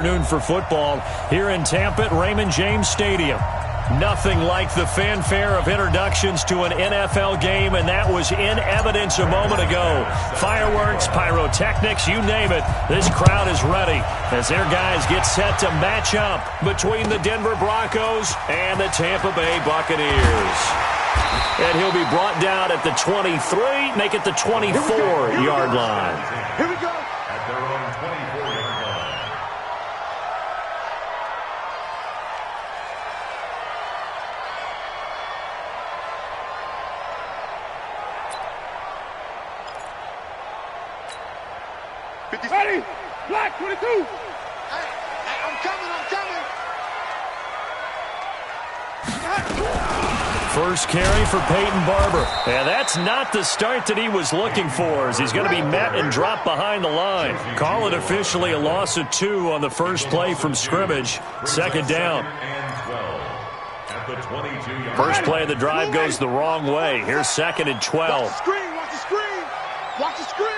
Noon for football here in Tampa at Raymond James Stadium. Nothing like the fanfare of introductions to an NFL game, and that was in evidence a moment ago. Fireworks, pyrotechnics, you name it. This crowd is ready as their guys get set to match up between the Denver Broncos and the Tampa Bay Buccaneers. And he'll be brought down at the 23, make it the 24-yard line. Here we go. At their own 24-yard line. Ready? Black 22. Hey, I'm coming. First carry for Peyton Barber. And that's not the start that he was looking for, as he's going to be met and dropped behind the line. Call it officially a loss of 2 on the first play from scrimmage. Second down. First play of the drive goes the wrong way. Here's second and 12. Watch the screen. Watch the screen.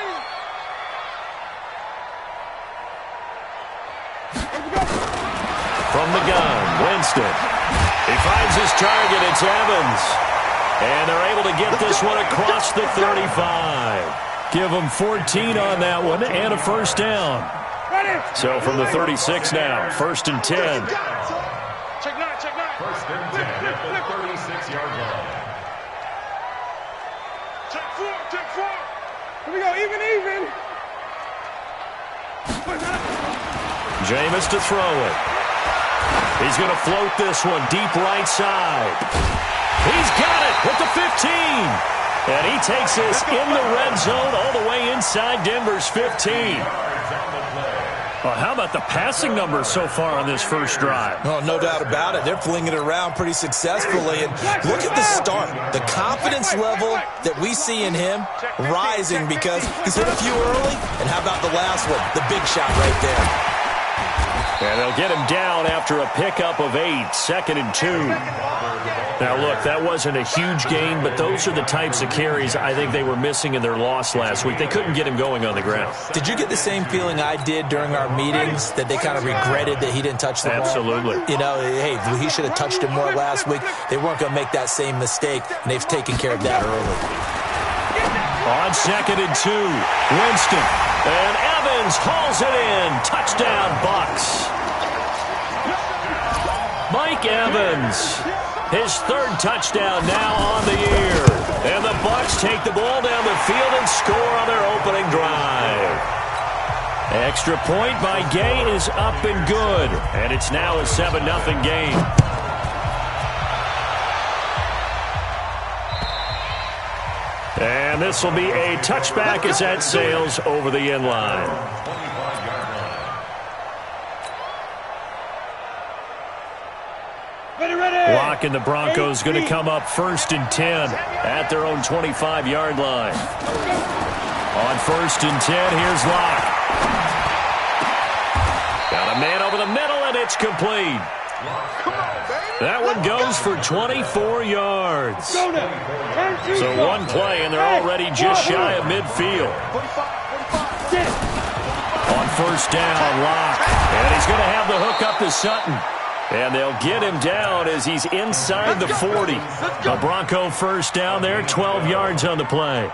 From the gun, Winston. He finds his target. It's Evans. And they're able to get this one across the 35. Give them 14 on that one and a first down. So from the 36 now, first and 10. Check 9. First and 10 at the 36-yard line. Check 4. Here we go, even. Jameis to throw it. He's going to float this one deep right side. He's got it with the 15. And he takes this in the red zone all the way inside Denver's 15. Well, how about the passing numbers so far on this first drive? Oh, no doubt about it. They're flinging it around pretty successfully. And look at the start. The confidence level that we see in him rising because he's hit a few early. And how about the last one? The big shot right there. And they'll get him down after a pickup of 8, second and 2. Now, look, that wasn't a huge gain, but those are the types of carries I think they were missing in their loss last week. They couldn't get him going on the ground. Did you get the same feeling I did during our meetings, that they kind of regretted that he didn't touch the ball? Absolutely. You know, hey, he should have touched it more last week. They weren't going to make that same mistake, and they've taken care of that early. On second and 2, Winston. And Evans hauls it in. Touchdown, Bucs. Mike Evans, his third touchdown now on the year. And the Bucs take the ball down the field and score on their opening drive. Extra point by Gay is up and good. And it's now a 7-0 game. And this will be a touchback as that sails over the end line. Lock and the Broncos going to come up first and 10 at their own 25-yard line. On first and 10, here's Lock. Got a man over the middle, and it's complete. That one goes for 24 yards. So one play, and they're already just shy of midfield. On first down, Lock. And he's going to have the hook up to Sutton. And they'll get him down as he's inside the 40. A Bronco first down there, 12 yards on the play.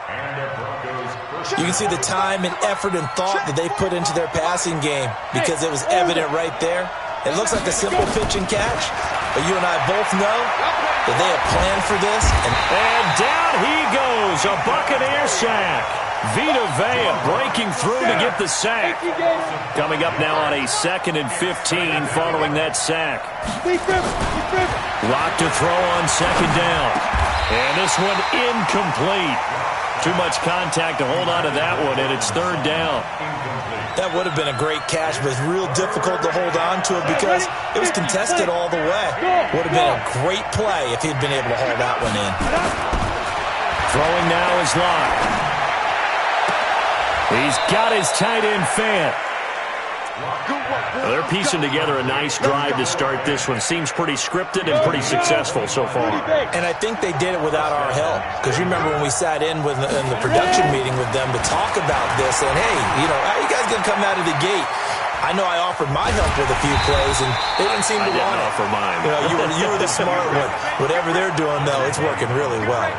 You can see the time and effort and thought that they put into their passing game because it was evident right there. It looks like a simple pitch and catch, but you and I both know that they have planned for this. And down he goes, a Buccaneer sack. Vita Vea breaking through to get the sack. Coming up now on a second and 15 following that sack. Lock to throw on second down. And this one incomplete. Too much contact to hold on to that one, and it's third down. That would have been a great catch, but it's real difficult to hold on to it because it was contested all the way. Would have been a great play if he'd been able to hold that one in. Throwing now is Lock. He's got his tight end Fant. Well, they're piecing together a nice drive to start this one. Seems pretty scripted and pretty successful so far. And I think they did it without our help. Because you remember when we sat in the production meeting with them to talk about this, and hey, you know, how are you guys going to come out of the gate? I know I offered my help with a few plays, and they didn't seem to want it. I didn't offer mine. You were the smart one. Whatever they're doing, though, it's working really well.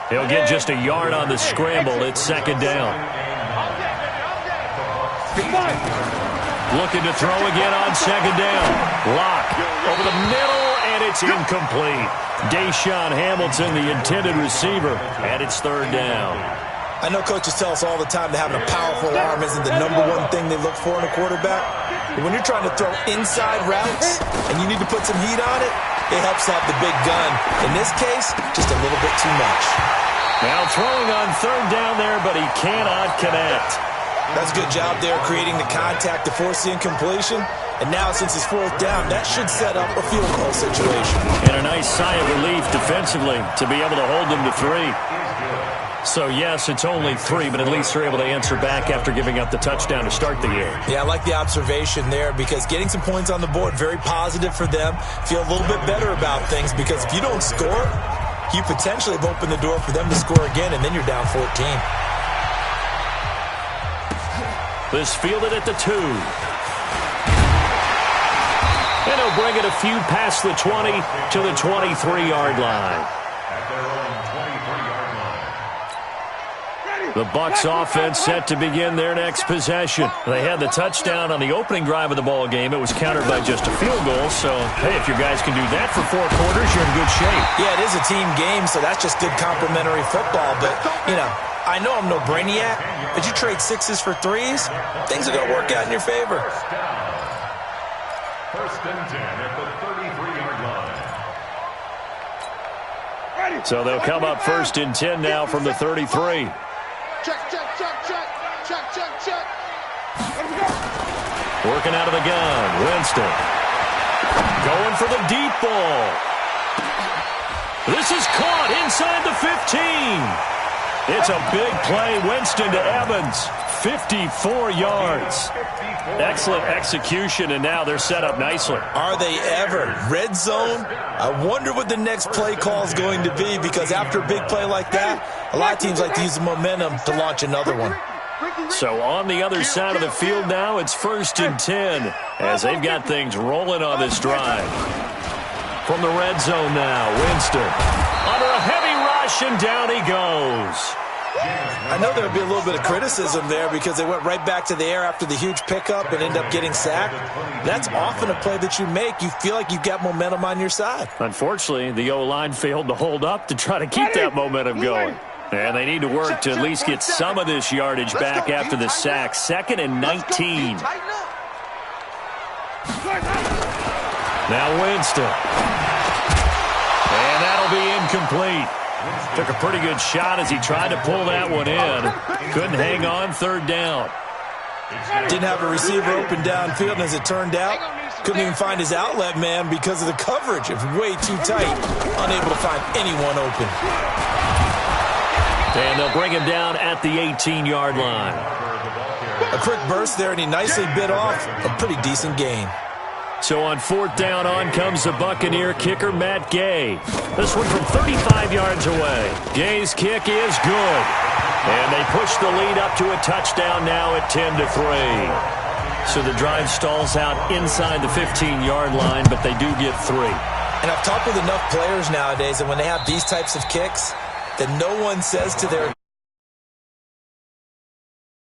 He'll get just a yard on the scramble. It's second down. Looking to throw again on second down. Lock over the middle, and it's incomplete. Deshaun Hamilton, the intended receiver, and it's third down. I know coaches tell us all the time that having a powerful arm isn't the number one thing they look for in a quarterback. But when you're trying to throw inside routes and you need to put some heat on it, it helps to have the big gun. In this case, just a little bit too much. Now throwing on third down there, but he cannot connect. That's a good job there creating the contact to force the incompletion. And now since it's fourth down, that should set up a field goal situation. And a nice sigh of relief defensively to be able to hold them to 3. So, yes, it's only 3, but at least they're able to answer back after giving up the touchdown to start the game. Yeah, I like the observation there because getting some points on the board, very positive for them. Feel a little bit better about things because if you don't score, you potentially have opened the door for them to score again, and then you're down 14. This fielded at the 2. And he'll bring it a few past the 20 to the 23-yard line. The Bucs offense set to begin their next possession. They had the touchdown on the opening drive of the ball game. It was countered by just a field goal. So, hey, if your guys can do that for 4 quarters, you're in good shape. Yeah, it is a team game, so that's just good complementary football. But, I know I'm no brainiac, but you trade 6s for 3s, things are going to work out in your favor. First and 10 at the 33-yard line. So they'll come up first and 10 now from the 33. Check, check, check, check, check, check, check. Working out of the gun, Winston. Going for the deep ball. This is caught inside the 15. It's a big play, Winston to Evans. 54 yards. Excellent execution, and now they're set up nicely. Are they ever? Red zone? I wonder what the next play call is going to be because after a big play like that, a lot of teams like to use the momentum to launch another one. So on the other side of the field now, it's first and 10 as they've got things rolling on this drive. From the red zone now, Winston under a heavy rush, and down he goes. I know there would be a little bit of criticism there because they went right back to the air after the huge pickup and end up getting sacked. That's often a play that you make. You feel like you've got momentum on your side. Unfortunately, the O-line failed to hold up to try to keep that momentum going. And they need to work to at least get some of this yardage back after the sack. 2nd and 19. Now Winston. And that'll be incomplete. Took a pretty good shot as he tried to pull that one in. Couldn't hang on, third down. Didn't have a receiver open downfield, and as it turned out, couldn't even find his outlet man because of the coverage. It was way too tight. Unable to find anyone open. And they'll bring him down at the 18-yard line. A quick burst there, and he nicely bit off a pretty decent gain. So on 4th down, on comes the Buccaneer kicker, Matt Gay. This one from 35 yards away. Gay's kick is good. And they push the lead up to a touchdown now at 10-3. So the drive stalls out inside the 15-yard line, but they do get 3. And I've talked with enough players nowadays that when they have these types of kicks, that no one says to their